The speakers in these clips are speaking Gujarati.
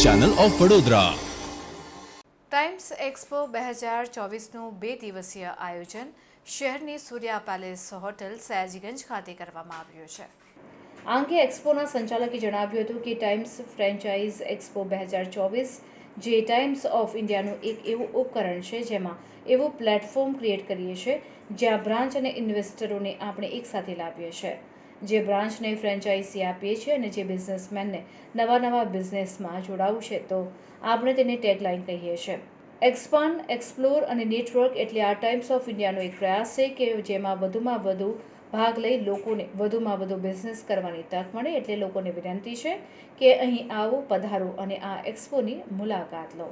Channel of Vadodara. Times Expo 2024નું 2 દિવસીય આયોજન શહેરની સૂર્યા પેલેસ હોટલ સયાજીગંજ ખાતે કરવામાં આવ્યું છે। આ અંગે એક્સપોના સંચાલકે જણાવ્યું હતું કે ટાઈમ્સ ફ્રેન્ચાઇઝ એક્સપો 2024 જે ટાઈમ્સ ઓફ ઇન્ડિયાનું એક એવું ઉપકરણ છે જેમાં એવું પ્લેટફોર્મ ક્રિએટ કરીએ છીએ જ્યાં બ્રાન્ચ અને ઇન્વેસ્ટરોને આપણે એકસાથે લાવીએ છીએ, જે બ્રાન્ચને ફ્રેન્ચાઇઝી આપીએ છીએ અને જે બિઝનેસમેનને નવા બિઝનેસમાં જોડાવવું છે તો આપણે તેને ટેગલાઇન કહીએ છીએ। એક્સપાન્ડ, એક્સપ્લોર અને નેટવર્ક એટલે આ ટાઈમ્સ ઓફ ઇન્ડિયાનો એક પ્રયાસ છે કે જેમાં વધુમાં વધુ ભાગ લઈ લોકોને વધુમાં વધુ બિઝનેસ કરવાની તક મળે। એટલે લોકોને વિનંતી છે કે અહીં આવો, પધારો અને આ એક્સપોની મુલાકાત લો।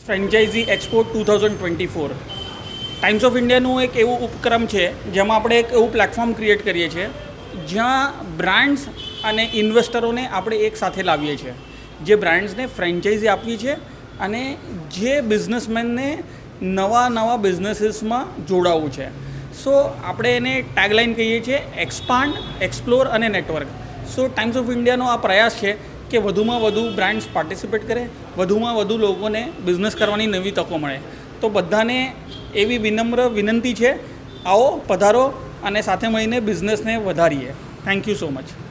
ફ્રેન્ચાઇઝી એક્સપો 2024 ટાઈમ્સ ઓફ ઇન્ડિયાનું એક એવું ઉપક્રમ છે જેમાં આપણે એક એવું પ્લેટફોર્મ ક્રિએટ કરીએ છીએ જ્યાં બ્રાન્ડ્સ અને ઇન્વેસ્ટરોને આપણે એક સાથે લાવીએ છીએ, જે બ્રાન્ડ્સને ફ્રેન્ચાઇઝી આપવી છે અને જે બિઝનેસમેનને નવા બિઝનેસીસમાં જોડાવવું છે। સો આપણે એને ટેગલાઇન કહીએ છીએ એક્સપાન્ડ, એક્સપ્લોર અને નેટવર્ક। સો ટાઈમ્સ ઓફ ઇન્ડિયાનો આ પ્રયાસ છે કે વધુમાં વધુ બ્રાન્ડ્સ પાર્ટિસિપેટ કરે, વધુમાં વધુ લોકોને બિઝનેસ કરવાની નવી તકો મળે। તો બધાને એવી વિનમ્ર વિનંતી છે, આવો, પધારો અને સાથે મળીને બિઝનેસને વધારીએ। Thank you so much.